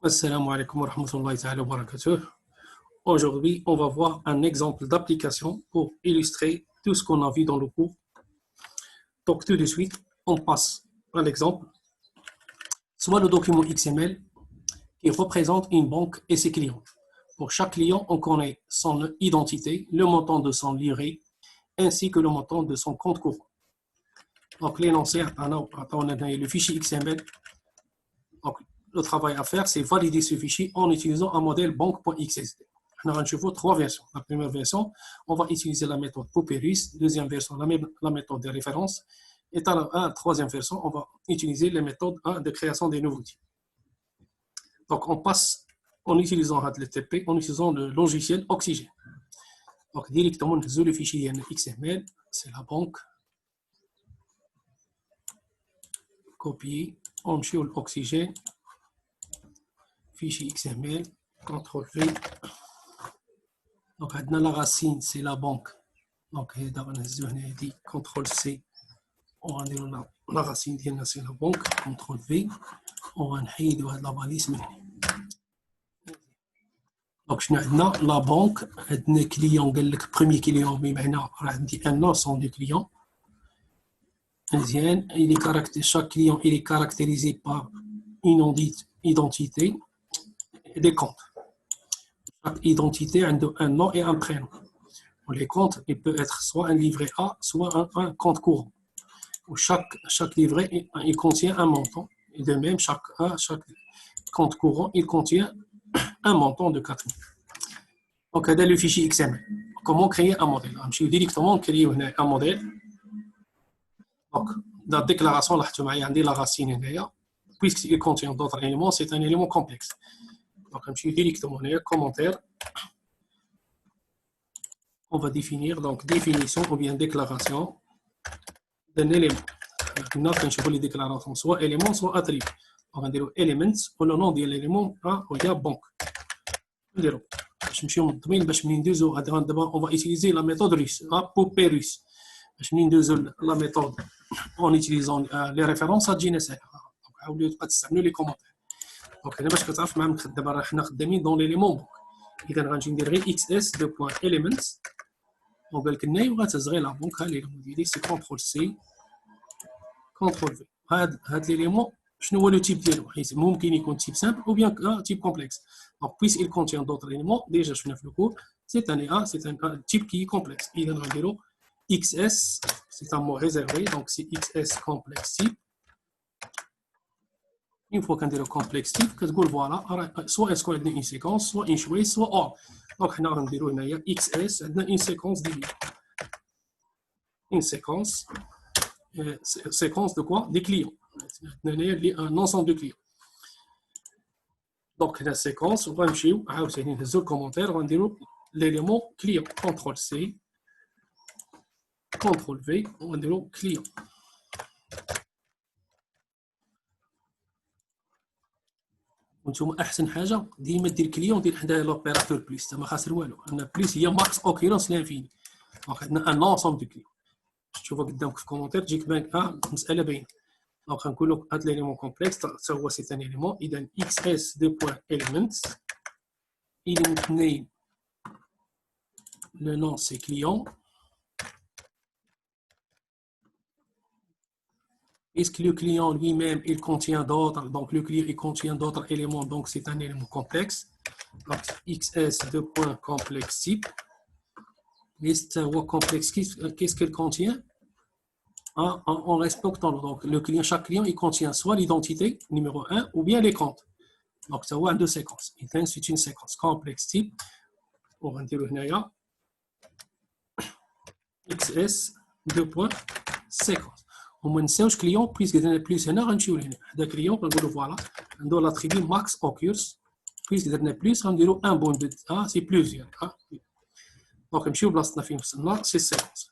Assalamu alaikum wa rahmatullahi ta'ala wa barakatuh. Aujourd'hui, on va voir un exemple d'application pour illustrer tout ce qu'on a vu dans le cours. Donc, tout de suite, on passe à l'exemple. Soit le document XML qui représente une banque et ses clients. Pour chaque client, on connaît son identité, le montant de son livret, ainsi que le montant de son compte courant. Donc, l'énoncé, le fichier XML. Donc, le travail à faire, c'est valider ce fichier en utilisant un modèle banque.xsd. On a trois versions. La première version, on va utiliser la méthode Papyrus. Deuxième version, la méthode de référence. Et dans la troisième version, on va utiliser les méthodes de création des nouveaux types. Donc, on passe en utilisant le TP, en utilisant le logiciel Oxygène. Donc, directement, le fichier XML, c'est la banque. Copier, on met l'Oxygène. Fichier XML, CTRL-V. Donc, la racine, c'est la banque. Donc, CTRL-C. On va dire la racine, c'est la banque. CTRL-V. On va enlever la balise. Donc, la banque, le client, le premier client, un ensemble de clients. Chaque client est caractérisé par une identité. Des comptes. Chaque identité a un nom et un prénom. Les comptes, il peut être soit un livret A, soit un compte courant. Chaque livret, il contient un montant. Et de même, chaque compte courant, il contient un montant de 4 000. Donc, c'est le fichier XML. Comment créer un modèle? Je vais directement créer un modèle. Donc, dans la déclaration, la racine, puisqu'il contient d'autres éléments, c'est un élément complexe. Donc, je vais directement commentaire. On va définir donc définition ou bien déclaration d'un élément. Maintenant, quand je vois les déclarations, soit élément, soit attribut. On va dire elements, ou le nom de l'élément, il y a banque. On va utiliser la méthode russe, Papyrus. La méthode en utilisant les références à GNSR. Donc, les commentaires. Donc, باش كتعرف معنا دابا حنا خدامين دون ليليمون بوك. اذا غنجي ندير غير xs.elements وبالك الناي وغتزغي لا بونك. ها ليليمون ديالي سي كونترول سي كونترول في. هاد ليليمون شنو هو لو تيب ديالو؟ حيت ممكن يكون تيب سامبل ou bien تيب complexe. Donc puisqu'il il contient d'autres éléments, déjà شفنا في le cours, c'est un type qui est complexe. اذا غنديرو xs, c'est un mot réservé, donc c'est xs complexe type. Une fois qu'on a le complexe type, voilà, soit est-ce qu'on a une séquence, soit une choix, soit or. Donc, on a XS, une séquence d'idées. Une séquence. Séquence de quoi? Des clients. Un ensemble de clients. Donc, la séquence, on va le commentaire, on va dire l'élément client. CTRL-C, CTRL-V, on va dire client. وانتم احسن حاجه ديما دير كليون دير حدايا لوبيراتور بليس ما خاسر والو. انا بليس هي ماكس اوكيرونس لانفيني. دونك عندنا ان لونسومبل دو كليون. تشوفها قدامك في كومونتير تجيك بان المساله باينه. دونك غنقولوا هاد ليليمون كومبلكس حتى هو سي ثاني ليليمون. اذا xs دو بوين elements element name le nom c'est client. Est-ce que le client lui-même, il contient d'autres, donc le client, il contient d'autres éléments, donc c'est un élément complexe. Donc, XS de point complexe type. Liste complexe, qu'est-ce qu'elle contient? En respectant, donc le client, chaque client, il contient soit l'identité, numéro 1, ou bien les comptes. Donc, ça va deux séquences. C'est une séquence complexe type. On va dire XS de point séquence. وما نساوش كليون بويسك درنا بليس هنا غنمشيو لهنا. هذا كليون كنقولوا فوالا نديرو لاتريبي ماكس اوكيرز. بويسك درنا بليس غنديرو ان بون دو سي بليزيور. دونك نمشيو بلاصتنا فين وصلنا سي سيكونس.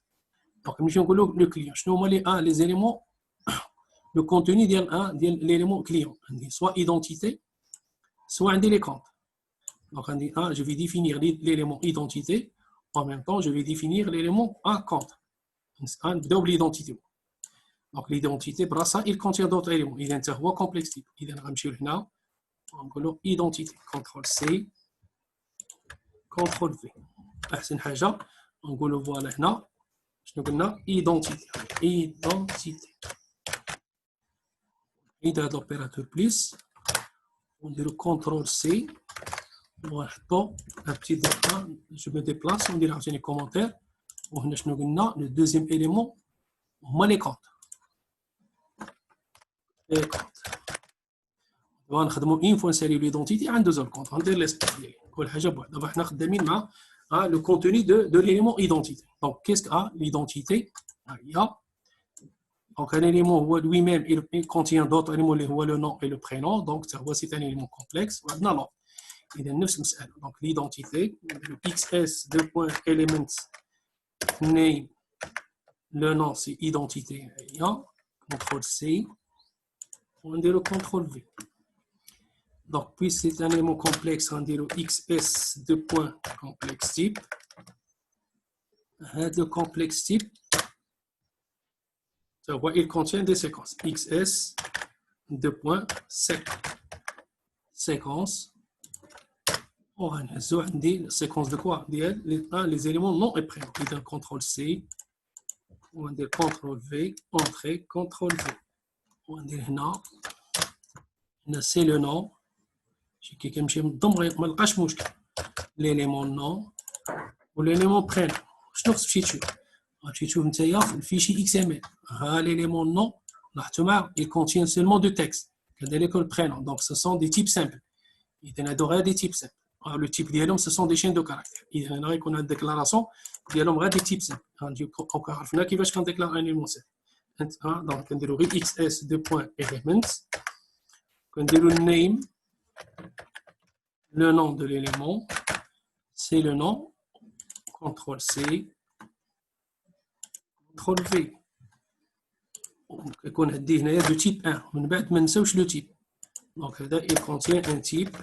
دونك نمشيو نقولوا لو كليون شنو هما لي زيليمون لو كونتوني ديال ليليمون كليون. عندي سوا ايدونتيتي سوا عندي لي كونت. دونك عندي جو في ديفينير ليليمون ايدونتيتي en même temps je vais définir l'élément compte. نبداو بالايدونتيتي. Donc l'identité, ça, il contient d'autres éléments. Il est un complexe type. Il est un نقولوا identité contrôle C contrôle V احسن حاجه نقولوا فوالا هنا شنو قلنا identité نعيد هذا لوبيراتور بليس ونديروا كونترول سي ونحطوا ان بتي دوكا جو مي ديبلاس وندير عاوتاني كومونتير وهنا شنو قلنا لو دوزيام اليمون هما لي كونت ونخدموا اون فوا نساليو ليدونتيتي عند دوز الكونت غندير ليسباس ديالي كل حاجه بوحدها دابا حنا خدامين مع le contenu de l'élément identité. Donc, qu'est-ce qu'a l'identité? Donc, un élément lui-même, il contient d'autres éléments, le nom et le prénom. Donc, c'est un élément complexe. Non, il est 9. Donc, l'identité, le XS, elements, name, le nom, c'est identité. Contrôle C. On dit le contrôle V. Donc, puis c'est un élément complexe, on dit le XS, complexe type. Le complexe type, il contient des séquences. XS, séquence. On a des séquences de quoi? Les éléments non et prénom. Il y a un contrôle C, on a contrôle V, entrée, contrôle V. On a là, c'est le nom. شي كي كنمشي نضم ما لقاش مشكل ليليمون نو وليليمون برينو شنو خصك تشوف غتمشي تشوف نتايا في الفيشي اكس ام ال ها ليليمون نو لاحظتوا معايا il contient seulement du texte كذلك البرينو donc ce sont des types simples اذا هادو غير دي تيب سامبل لو تيب ديالهم ce sont des chaînes de caractères اذا هنا غيكون هاد الديكلاراسيون ديالهم غير دي تيب سامبل غنجيو عرفنا كيفاش كنديكلار ان ايليمون سامبل دونك كنديرو غير اكس اس دو بوين ايليمنت كنديرو النيم le nom de l'élément, c'est le nom, CTRL C, CTRL V. يكون هادي هنايا دو تيب 1 من بعد ما نساوش لو تيب دونك هذا il contient un type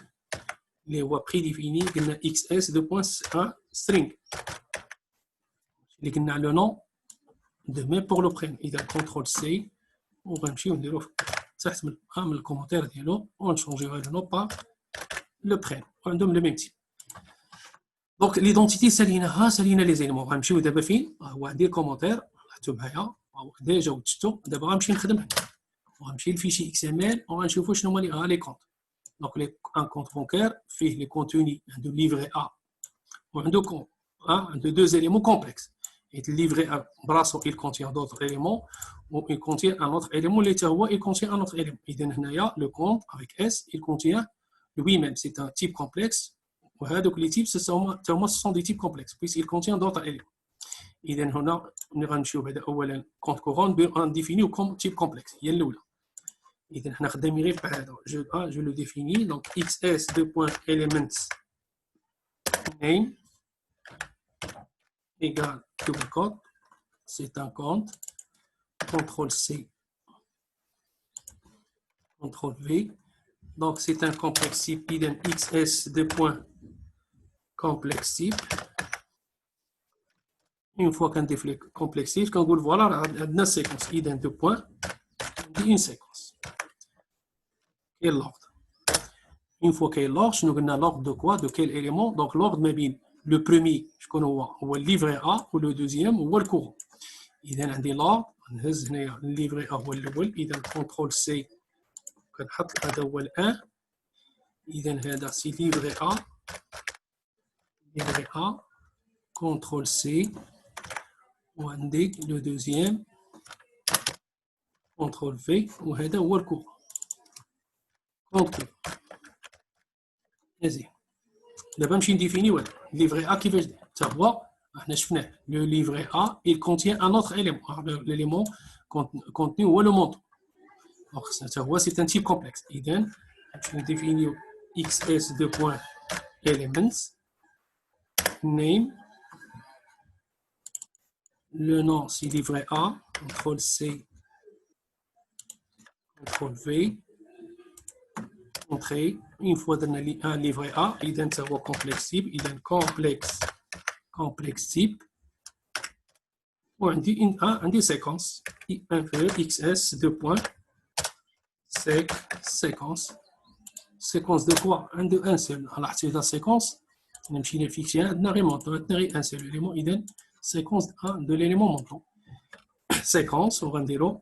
اللي هو بريديفيني قلنا XS دو بوين string اللي قلنا لو نون دو ميم بور لو بريم اذا CTRL C وغنمشيو نديرو تحت من الكومونتير ديالو ونشونجيو هذا لو با le prénom عندهم le même type. Donc l'identité سالينا les éléments غنمشيو دابا فين هو عندي الكومونتير حطوا معايا ديجا وتشتو دابا غنمشي نخدم هنا وغنمشي للفيشي اكس ام ال وغنشوفوا شنو هما لي كونت دونك ان كونت بانكير فيه لي كونتوني عنده ليفري ا وعنده كونت عنده deux éléments complexes et le livret A براسو il contient d'autres éléments ou il contient un autre élément اللي حتى هو il contient un autre élément اذا هنايا le compte avec S il contient lui-même, c'est un type complexe. Donc les types, ce sont des types complexes, puisqu'ils contiennent d'autres éléments. Et donc, on a compte courant, on définit comme type complexe. Il y a le et donc, je le définis. Donc, XS elements name égale double code. C'est un compte. CTRL C, CTRL V. Donc, c'est un complexe type idem XS complexe type. Une fois qu'on définit complexe type, quand vous le voilà, on a une séquence idem de points, une séquence. Et l'ordre. Une fois qu'il y a l'ordre, nous avons l'ordre de quoi? De quel élément? Donc, l'ordre, le premier, je connais ou le livret A, ou le deuxième, ou le courant. Il y a l'ordre, le livret A, ou le il y a le contrôle C. كنحط هذا هو الان اذا هذا سي ليفري ا كونترول سي وعندي لو دوزيام كونترول في وهذا هو الكور كونترول مزيان دابا نمشي نديفيني هذا ليفري ا كيفاش داير حتى هو احنا شفناه لو ليفري ا il contient un autre élément l'élément contenu هو لو مونطون Donc, c'est un type complexe. Idem, je vais définir XS elements, name, le nom c'est livret A, CTRL C, CTRL V, entrée, une fois dans un livret A, idem ça va complexe type, idem complexe type, ou on dit séquence, inférieur XS séquence séquence de quoi? Un seul. Alors, c'est la séquence. On a fixé un montant, un seul élément. Il donne séquence de l'élément montant. Séquence, on va dire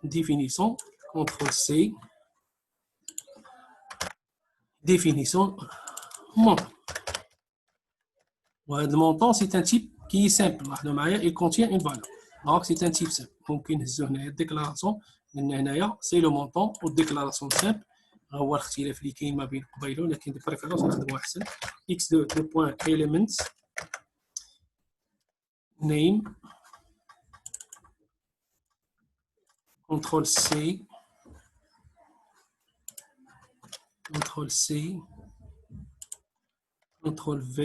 définition, CTRL C, définition montant. Le montant, c'est un type qui est simple. Il contient une valeur. Donc, c'est un type simple. Donc, une déclaration, c'est le montant ou déclaration simple. هو الاختلاف اللي كاين ما بين قبيله ولكن دي بريفيرونس نخدمو احسن x2 point elements name control C control V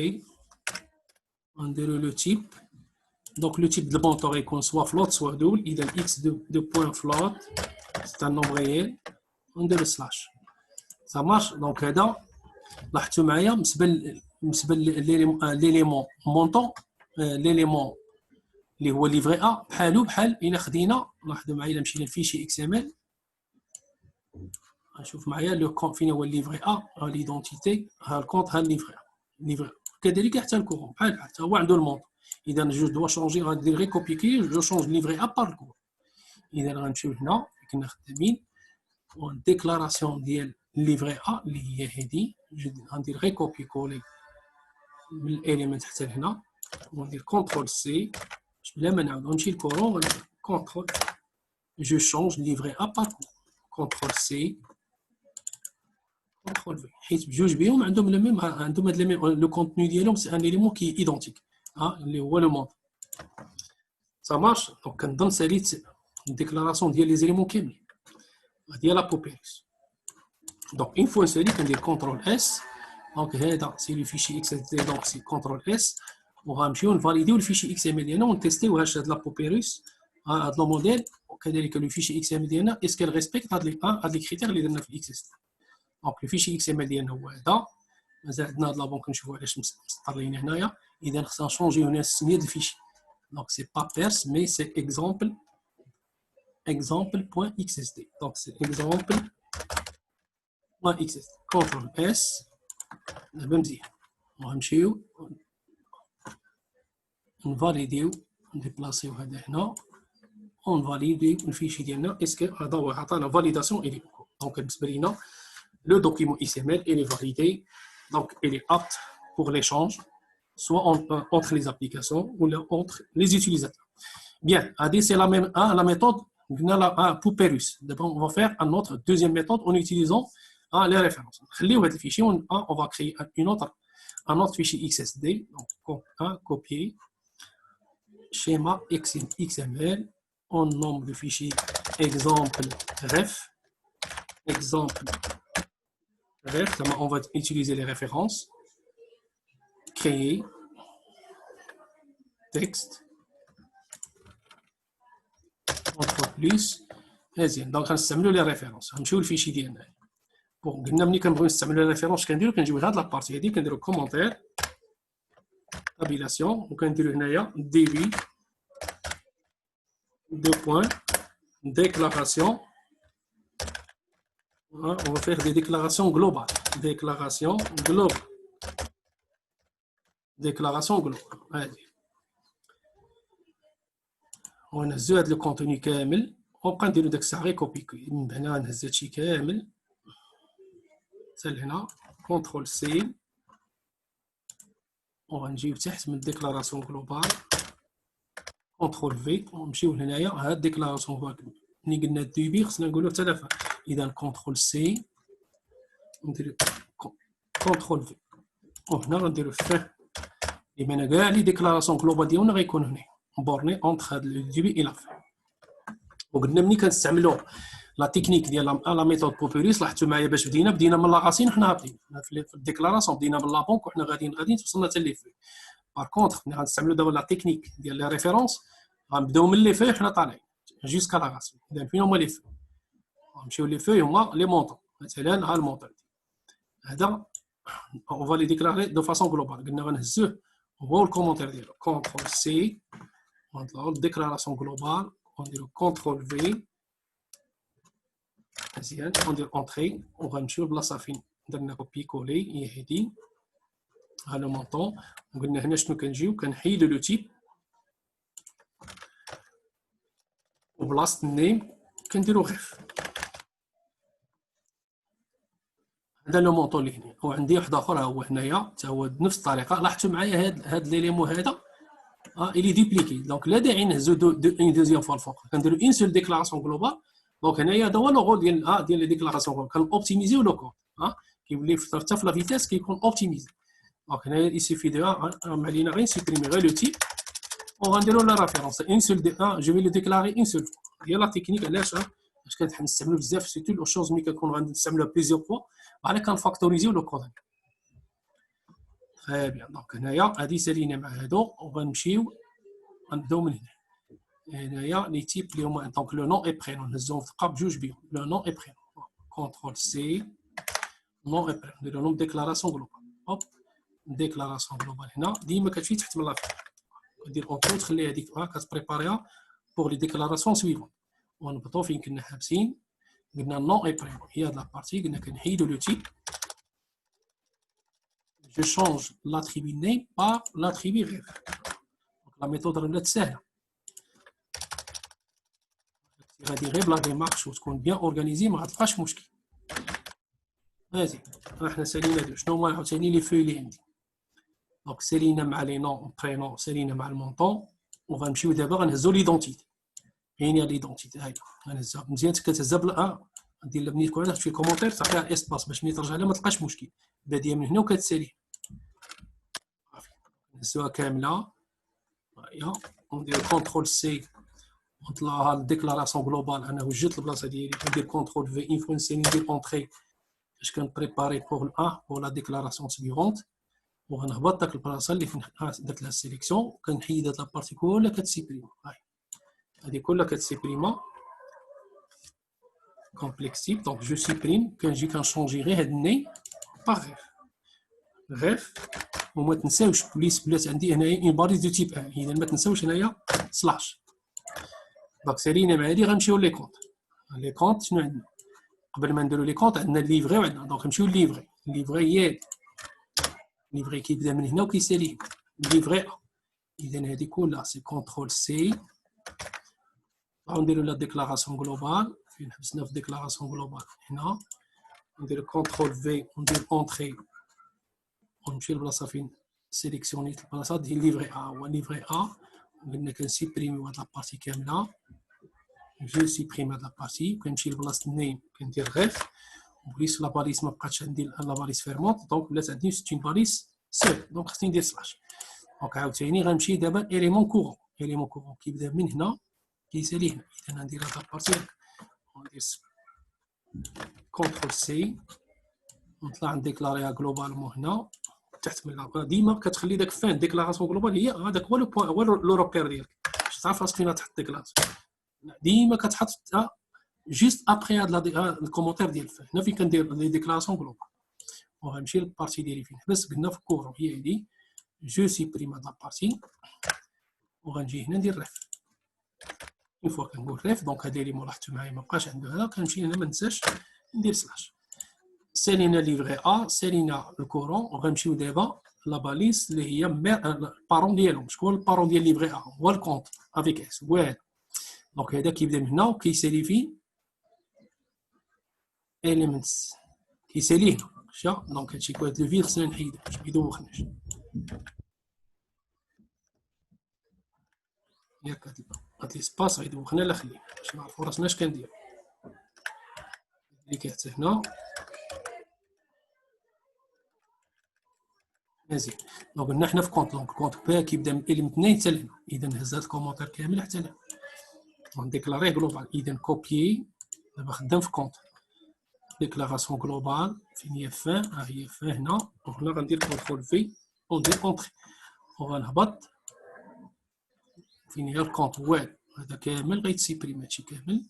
on dirait le type. Donc le type de montant est soit float soit double. Il a x2 point float, c'est un nombre réel on dirait slash. Ça marche. Donc هذا لاحظتوا معايا بالنسبه لليليمون مونطون ليليمون اللي هو ليفري ا بحالو بحال الا خدينا. لاحظوا معايا الا مشينا لفيشي اكس ام ال نشوف معايا لو كونت فين هو ليفري ا ها ليدونتيتي ها الكونت ها ليفري كذلك حتى الكورون بحال حتى هو عنده المونطون. اذا جو دوا شونجي غندير غير كوبيكي جو شونج ليفري ا بار الكور. اذا غنمشيو هنا كنا خدامين ديكلاراسيون ديال ليفري ا اللي هي هذه. غندير غير كوبي كولي من الاليمنت حتى لهنا وندير كونترول سي بلا ما نعاود نمشي للكورون كونترول جو شونج ليفري ا بار كونترول سي كونترول في حيت بجوج بهم عندهم لو هاد لو كونتوني ديالهم سي ان اليمون كي ايدونتيك اللي هو لو مونط. سا مارش. دونك كنظن ساليت الديكلاراسيون ديال لي زيليمون كاملين ديال لا بوبيريس. Donc, une fois installé, on dit CTRL S. Donc, c'est le fichier XSD, donc c'est CTRL S. On va valider le fichier XML. On va tester la Papyrus, le modèle, le fichier XML, est-ce qu'elle respecte les critères qui sont dans le XSD. Donc, le fichier XML, là, la banque, je vois les choses. Il y a changé une signe de fichier. Donc, ce n'est pas perse, mais c'est exemple.xsd. Donc, c'est exemple. XSD. CTRL S. On va valider, déplacer on valide le fichier ديالنا. Est-ce que la validation est donc le document XML est validé, donc il est apte pour l'échange, soit entre les applications ou entre les utilisateurs. Bien, c'est la méthode Papyrus. D'abord, on va faire une autre deuxième méthode en utilisant les références. Le fichier, on va créer un autre fichier XSD, donc copier schéma XML, on nomme le fichier exemple ref, on va utiliser les références, créer texte, CTRL plus, donc on va les références, on va le fichier ديالنا. Bon, قلنا ملي كنبغيو نستعملوا لي ريفيرونس كنديروا كنجيبوا هاد لابارتي هادي كنديروا كومونتير تابيلاسيون وكنديروا هنايا début deux points déclaration. On va faire des déclarations globales. Déclaration globale. Allez. On a زاد le contenu كامل وبقى نديروا داك الساعه غير كوبي من هنا نهز هادشي كامل هنا CTRL C. ونجيب تحت من ديكلاراسيون جلوبال CTRL V ونمشيو لهنايا هاد الديكلاراسيون ملي قلنا ديبي خصنا نقولوا حتى لافا. اذا CTRL C ندير CTRL V وهنا غنديروا فيه يبان كاع لي ديكلاراسيون جلوبال ديالنا غيكون هنا بورني اونتر هاد الديبي الى فين. وقلنا ملي كنستعملوا لا تكنيك ديال لا ميثود بوبيريس لاحظتوا معايا باش بدينا من لاغاسين وحنا هابطين في الديكلاراسيون بدينا من لا بونك وحنا غاديين وصلنا حتى لي في. بار كونطخ ملي غنستعملوا دابا لا تكنيك ديال لي ريفيرونس غنبداو من لي في وحنا طالعين جوسكا لاغاسين. اذا فين هما لي في غنمشيو لي في هما لي مونطون. مثلا ها المونطون هذا اون فالي ديكلاري دو فاسون جلوبال. قلنا غنهزوه هو الكومونتير ديالو CTRL سي ونطلعوا الديكلاراسيون جلوبال ونديروا CTRL في مزيان وندير اونطري وغنمشيو لبلاصه فين درنا كوبي كولي هي هادي ها لو مونطون وقلنا هنا شنو كنجيو كنحيدو لو تيب وبلاصه النيم كنديرو غيف هذا لو مونطون اللي هنا وعندي واحد اخر ها هو هنايا حتى هو بنفس الطريقه لاحظتوا معايا هاد ليليمون هذا الي ديبليكي دونك لا داعي نهزو اون دوزيام فوا الفوق كنديرو اون سول ديكلاراسيون جلوبال دونك هنايا هذا هو لوغو ديال لي ديكلاراسيون جلوبال كنوبتيميزيو لو كود كيولي حتى في لا فيتاس كيكون اوبتيميزي دونك هنايا يسيفي دو علينا غير نسيبريمي غير لو تيب وغنديرو لا ريفيرونس اون سول جو في لو ديكلاري اون سول هي لا تكنيك علاش كنستعملو بزاف سيرتو لو شوز ملي كنكونو غنستعملوها بليزيور فوا بحال كنفاكتوريزيو لو كود تري بيان دونك هنايا هادي سالينا مع هادو وغنمشيو غنبداو من هنا هنايا لي تيب اللي هما دونك لو نون اي برينون نهزوهم في قاب بجوج بيهم لو نون اي برينون كونترول سي نون اي برينون نديرو لهم ديكلاراسيون جلوبال هوب ديكلاراسيون جلوبال هنا ديما كتمشي تحت من لافيك كدير اونترو تخلي هذيك كتبريباريها بوغ لي ديكلاراسيون سويفون ونبطو فين كنا حابسين قلنا نون اي برينون هي هاد لابارتي قلنا كنحيدو لو تيب je change l'attribut name par l'attribut ref. Donc la méthode راه سهله غادي غير بلا ديمارش وتكون بيان اورغانيزي ما غتلقاش مشكل هادي حنا سالينا دو شنو هما عاوتاني لي فوي اللي عندي دونك سالينا مع لي نون برينون سالينا مع المونطون وغنمشيو دابا غنهزو ليدونتيتي هي ليدونتيتي هاي غنهزها مزيان كتهزها بلا ندير ملي تكون عندك شي كومونتير تعطيها اسباس باش ملي ترجع لها ما تلقاش مشكل باديه من هنا وكتسالي نهزوها كامله هيا وندير كونترول سي ونطلعها الديكلاراسيون جلوبال انا وجدت البلاصه ديالي ندير كونترول في اون فوا نسيني ندير اونطري باش كنبريباري بوغ بوغ لا ديكلاراسيون سيفونت وغنهبط داك البلاصه اللي فين درت لها السيليكسيون كنحيد هاد لابارتي كلها كتسيبريما هادي كلها كتسيبريما كومبلكس تيب دونك جو سيبريم كنجي كنشونجي غير هاد الني باغ غيف وما تنساوش بليس بلات عندي هنايا اون باريز دو تيب ان اذا ما تنساوش هنايا سلاش دونك سالينا مع هادي غنمشيو لي كونط لي كونط شنو عندنا قبل ما نديرو لي كونط عندنا الليفري وعندنا دونك نمشيو لليفري الليفري هي الليفري كيبدا من هنا وكيسالي الليفري اذا هادي كلها سي كونترول سي غنديرو لا ديكلاراسيون جلوبال فين حبسنا في ديكلاراسيون جلوبال هنا ندير كونترول في وندير اونطري ونمشي لبلاصه فين سيليكسيونيت البلاصه ديال ليفري ا هو ليفري ا قلنا كنسيبريميو هاد لابارتي كامله جو سيبريم هاد لابارتي كنمشي لبلاصه النيم كندير غيف وبليس لا باليس ما بقاتش عندي لا باليس فيرمونت دونك ولات عندي سيت اون باليس سير دونك خصني ندير سلاش دونك عاوتاني غنمشي دابا اليمون كورون كيبدا من هنا كيسالي هنا اذا غندير هاد لابارتي وندير كونترول سي نطلع نديكلاريها جلوبالمون هنا تحت من العقله ديما كتخلي داك فين ديكلاراسيون جلوبال هي هذاك هو لو بوين هو لو روبير ديالك باش تعرف راسك فين تحط ديكلاراسيون ديما كتحطها جوست ابخي هاد الكومونتير ديال فين هنا فين كندير لي ديكلاراسيون جلوبال وغنمشي للبارتي ديالي فين حبس قلنا في كورون هي هادي جو سيبريم هاد لابارتي وغنجي هنا ندير ريف اون فوا كنقول ريف دونك هادي اللي لاحظتوا معايا ما بقاش عنده هذا كنمشي هنا ما ننساش ندير سلاش سالينا ليفري ا سالينا الكورون وغنمشيو دابا لا باليس اللي هي البارون ديالهم شكون البارون ديال ليفري ا هو الكونط افيك اس واعر دونك هذا كيبدا من هنا وكيسالي فين اليمنتس كيسالي هنا شا دونك هادشي كواد لو فيل خصنا نحيدو باش ما يدوخناش ياك هاد ليسباس غيدوخنا لا خليه باش نعرفو راسنا اش كنديرو اللي كيحتى هنا مزيان دونك قلنا حنا في كونط دونك كونط بي كيبدا من اليمنت 2 حتى لهنا اذا هز هاد الكومونتير كامل حتى لهنا ونديكلاريه جلوبال اذا كوبيي دابا خدام في كونط ديكلاراسيون جلوبال فين هي فين ها هي فين هنا وهنا غندير كونترول في وندير اونطري وغنهبط فين هي الكونط واعر هذا كامل غيتسيبريم هادشي كامل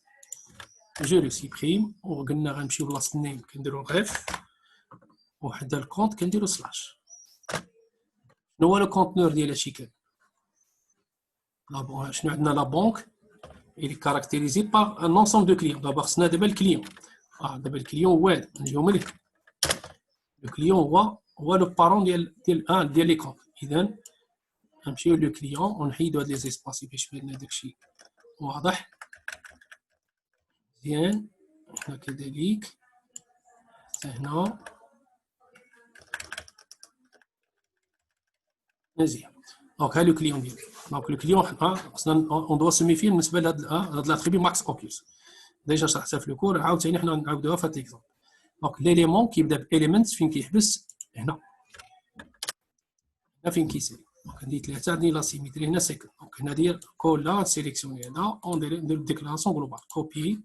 جو لو سيبريم وقلنا غنمشيو بلاصه النيم كنديرو غيف وحدا الكونط كنديرو سلاش شنو هو لو كونتنور ديال هادشي كامل شنو عندنا لا بونك اللي كاركتيريزي باغ ان انسومبل دو كليون دابا خصنا دابا الكليون دابا الكليون واعر نجيو من هنا Le client هو le parent ديال les comptes. إذا نمشيو لو كليون ونحيدو هاد لي زيسباسي باش يبان لنا داكشي واضح مزيان. هنا كذلك حتى هنا مزيان. دونك ها لو كليون ديالي. دونك لو كليون خصنا اون دوا سميفيه بالنسبه لهاد لاتريبي ماكس اوكيوس ديجا شرحتها في لو كور عاوتاني حنا نعاودوها في هاد ليكزامبل. دونك ليليمون كيبدا بإيليمنت فين كيحبس هنا فين كيسالي. دونك عندي 3 عندي لا سيميتري هنا سيكون. دونك هنا ديال كولا سيليكسيوني هذا وندير ديكلاراسيون جلوبال كوبي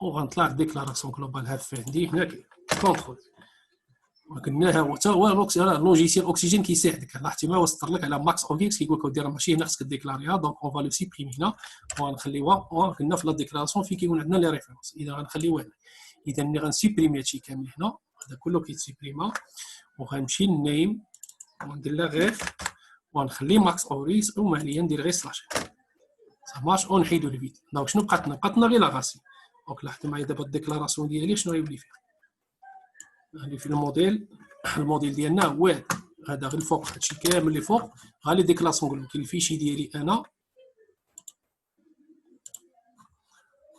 وغنطلع ديكلاراسيون جلوبال هاف عندي هنا كونترول. قلناها حتى هو اللوجيسيال اوكسيجين كيساعدك على احتمال وسطر لك على ماكس اوفيكس كيقول لك دير ماشي هنا خصك ديكلاريها. دونك اون فا لو سيبريمي هنا وغنخليوها قلنا في لا ديكلاراسيون فين كيكون عندنا لي ريفيرونس. اذا غنخليوها هنا. اذا ملي غنسيبريمي هادشي كامل هنا هذا كله كيتسيبريما وغنمشي للنيم وندير لا غير ونخلي ماكس اوريس وما عليا ندير غير سلاش صافي ونحيدو الفيد. دونك شنو بقاتنا غير لا غاسي. دونك لاحظتوا معايا دابا الديكلاراسيون ديالي شنو غيولي فيها. اللي في الموديل ديالنا هو هذا غير الفوق هادشي كامل اللي فوق غادي ديكلاسيون نقول لك الفيشي ديالي انا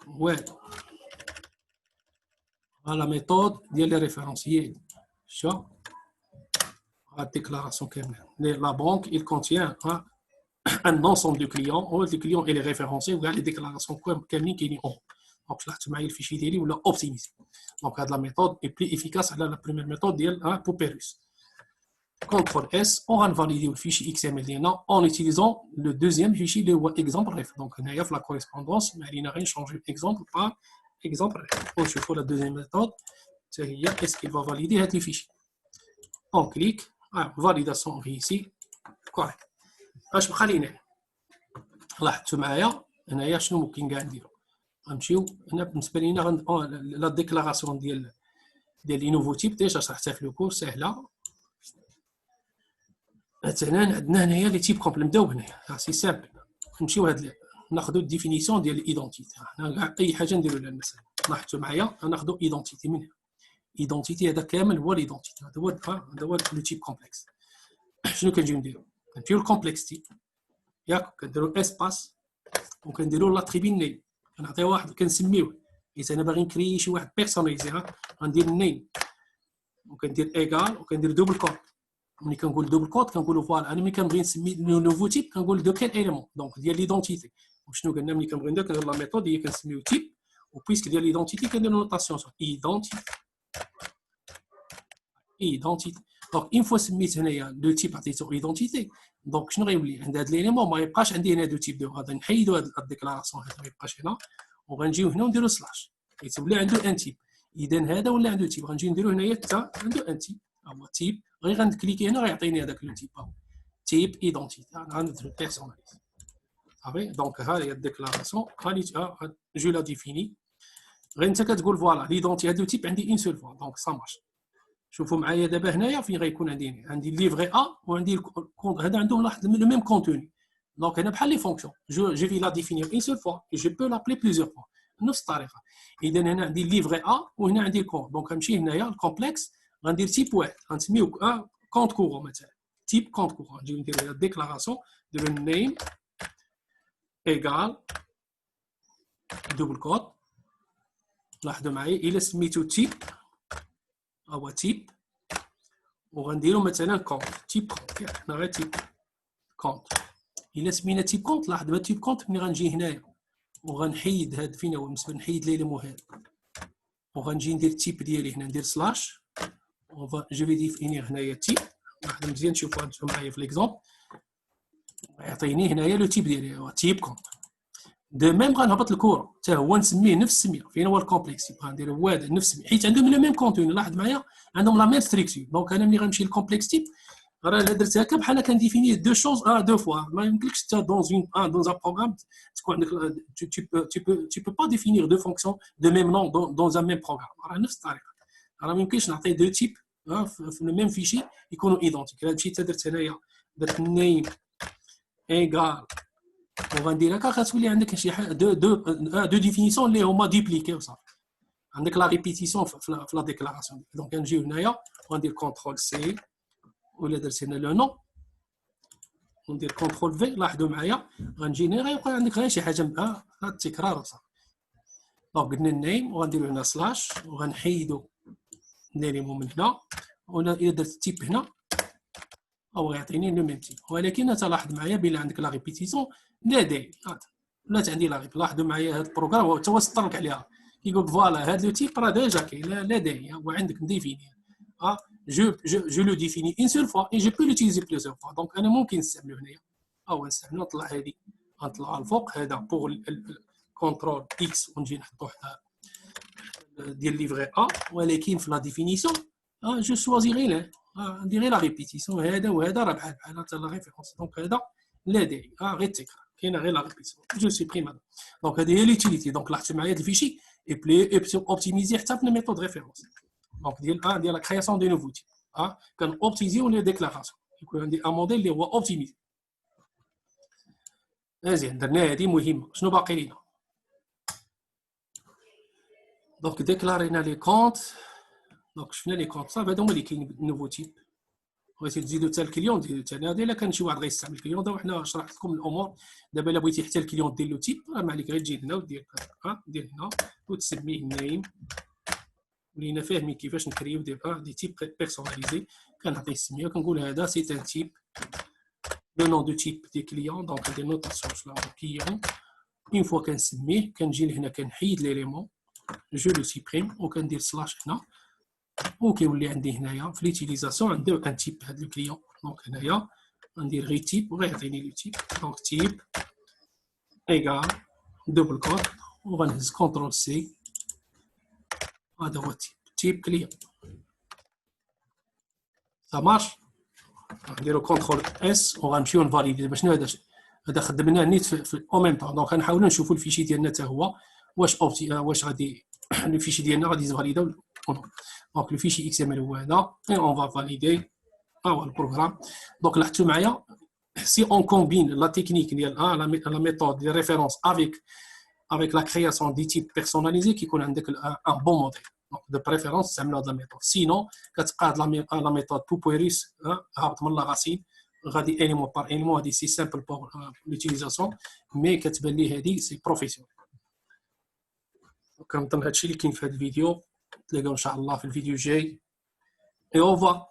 هو لا ميثود ديال لي ريفيرونسيال شو la déclaration la banque il contient un ensemble de clients où le client il est référencé ou les déclarations qui sont en donc là tu m'as le fichier d'élite ou optimisé. Donc la méthode est plus efficace à la première méthode pour Perus. CTRL S on va valider le fichier XML en utilisant le deuxième fichier de exemple ref. Donc il y a la correspondance mais il n'a rien changé exemple par exemple ref. Donc je fais la deuxième méthode c'est est-ce qu'il va valider les fichiers. On clique validation réussie correct. اش بقى لينا لاحظتوا معايا هنايا شنو ممكن كاع نديرو. غنمشيو هنا بالنسبه لينا لا ديكلاراسيون ديال لي نوفو تيب ديجا شرحتها في لو كور ساهله. مثلا عندنا هنايا لي تيب كومبل نبداو هنايا سي سامبل نمشيو ناخذوا الديفينيسيون ديال الايدونتيتي. حنا كاع اي حاجه نديرو لها المساله لاحظتوا معايا ناخذوا ايدونتيتي من هنا. ايدونتيتي هذا كامل هو الايدونتيتي هذا هو لو تيب كومبلكس. شنو كنجيو نديرو كنديرو الكومبلكسيتي ياك كنديرو اسباس وكنديرو لاتريبي نيم كنعطيو واحد كنسميوه. اذا انا باغي نكري شي واحد بيرسوناليزي غندير النيم وكندير ايغال وكندير دوبل كود. ملي كنقول دوبل كود كنقولوا فوالا انا ملي كنبغي نسمي لو نوفو تيب كنقول دو كيل اليمون دونك ديال ليدونتيتي. وشنو قلنا ملي كنبغي ندير كندير لا ميثود هي كنسميو تيب وبويسك ديال ليدونتيتي كندير نوتاسيون ايدونتيتي. دونك اون فوا سميت هنايا لو تيب عطيتو ايدونتيتي دونك شنو غيولي عند هاد ليليمون ما يبقاش عندي هنا دو تيب دو غادي نحيدو هاد الديكلاراسيون هذا ما يبقاش هنا وغنجيو هنا ونديرو سلاش كيتولي عنده ان تيب. اذا هذا ولا عنده تيب غنجي نديرو هنايا حتى عنده ان تيب هو تيب غير غنكليكي هنا غيعطيني هذاك لو تيب تيب ايدونتيتي غنديرو بيرسوناليز صافي. دونك ها هي الديكلاراسيون غادي جو لا ديفيني غير انت كتقول فوالا ليدونتي هادو تيب عندي اون سول فوا دونك سا مارش. شوفوا معايا دابا هنايا فين غيكون عندي ليفغي ا وعندي هذا عندهم لاحظ لو ميم كونتوني. دونك هنا بحال لي فونكسيون جو في لا ديفينير اون سول فوا جو بو لابلي بليزيور فوا نفس الطريقه. اذا هنا عندي ليفغي ا وهنا عندي الكونت دونك غنمشي هنايا الكومبلكس غندير تيب واحد غنسميو كونت كورون مثلا تيب كونت كورون. نجيو نديرو الديكلاراسيون ديال النيم ايغال دوبل كود. لاحظوا معايا الا سميتو تيب هو تيب وغنديرو مثلا كونت تيب كونت حنا غير تيب كونت. الا سمينا تيب كونت لاحظ بها تيب كونت ملي غنجي هنايا وغنحيد هاد فين هو بالنسبه نحيد لي مهاد وغنجي ندير تيب ديالي هنا ندير سلاش جو في ديفينير هنايا تيب. لاحظ مزيان شوفوا انتم معايا في ليكزومبل يعطيني هنايا لو تيب ديالي هو تيب كونت. دو ميم غنهبط الكور حتى هو نسميه نفس السميه فين هو الكومبلكس غندير هو هذا نفس السميه حيت عندهم لو ميم كونتوني. لاحظ معايا عندهم لا ميم ستركتور. دونك انا ملي غنمشي للكومبلكس تيب راه درت هكا بحال كنديفيني دو شوز دو فوا ما يمكنلكش حتى دون ان بروغرام تكون عندك tu peux pas définir deux fonctions de même nom dans un même programme راه نفس الطريقه. راه ما يمكنش نعطي دو تيب في لو ميم فيشي يكونوا ايدونتيك. الا مشيت درت هنايا درت نيم ايغال وغندير هكا غتولي عندك شي حاجه دو ديفينيسيون اللي هما ديبليكي وصافي. عندك لا ريبيتيسيون في لا ديكلاراسيون. دونك غنجيو هنايا وغندير كونترول سي ولا درت هنا لو نو وندير كونترول في. لاحظوا معايا غنجي هنا غيبقى عندك غير شي حاجه هذا التكرار وصافي. دونك قلنا النيم وغنديرو هنا سلاش وغنحيدو ليليمون من هنا. وانا الا درت تيب هنا او يعطيني لو ميم تيب، ولكن تلاحظ معايا بلا عندك لا ريبيتيسيون لا داعي ولات عندي لا ريب. لاحظوا معايا هذا البروغرام هو هو سطرك عليها كيقول فوالا هذا لو تيب راه ديجا كاين لا داعي وعندك مديفيني je le définis une seule fois et je peux l'utiliser plusieurs fois. donc انا ممكن نستعمله هنايا او نستعملو نطلع هذه نطلع الفوق هذا بور كونترول اكس ونجي نحطو حدا ديال ليفري ا. ولكن في لا ديفينيسيون جو شوازيغي لا ندير لا ريبيتيسيون هذا وهذا راه بحال بحال حتى لا ريفيرونس. دونك هذا لا داعي غير التكرار كاينه غير لا ريبيتيسيون جو سوبريم هذا. دونك هذه هي ليتيليتي. دونك لاحظتوا معايا هذا الفيشي اي اوبتيميزي حتى في الميثود ريفيرونس. دونك ديال لا كرياسيون دي نوفو تيب كان اوبتيميزيو لي ديكلاراسيون يكون عندي ان موديل اللي هو اوبتيميزي. مزيان درنا هذه مهمه. شنو باقي لينا؟ دونك ديكلارينا لي كونت. دونك شفنا لي كونت صافي هادو هما اللي كاين نوفو تيب. بغيتي تزيدو حتى الكليون ديرو حتى هذا. الا كان شي واحد غيستعمل الكليون دا وحنا شرحت لكم الامور. دابا الا بغيتي حتى الكليون دير له تيب راه ما عليك غير تجي هنا ودير دير هنا وتسميه نيم. ولينا فاهمين كيفاش نكريو دي تيب بيرسوناليزي. كنعطيه السميه كنقول هذا سي ان تيب لو نون دو تيب دي كليون. دونك دي نوتاسيون شلا كليون. اون فوا كنسميه كنجي لهنا كنحيد ليليمون جو لو سيبريم وكندير سلاش هنا وكيولي عندي هنايا في ليتيليزاسيون عندي ان تيب هذا الكليون. دونك هنايا غندير غير تيب وغيعطيني لو تيب. دونك تيب ايغال دوبل كوت وغنهز كونترول سي هذا هو تيب كليون. ça marche. نديرو كونترول اس وغنمشيو نفاليدي. باش شنو هذا خدمناه نيت في او ميم طون. دونك غنحاولوا نشوفوا الفيشي ديالنا حتى هو واش غادي الفيشي ديالنا غادي يفاليدا. دونك لو فيشي اكس ام ال هو هذا اي اون فا فاليدي هو البروغرام. دونك لاحظتوا معايا si on combine la technique la méthode de référence avec la création des types personnalisés qui يكون عندك un bon modèle. de préférence تعملوا هذه الميثود. sinon كتقاد لا ميثود بوبويريس هابط من لا راسين غادي اليمون بار اليمون. هذه سي سامبل بور لوتيليزاسيون مي كتبان لي هذه سي بروفيسيونيل. كنظن هادشي اللي كاين في هذا الفيديو. نتلاقاو ان شاء الله في الفيديو الجاي. اي اوفا.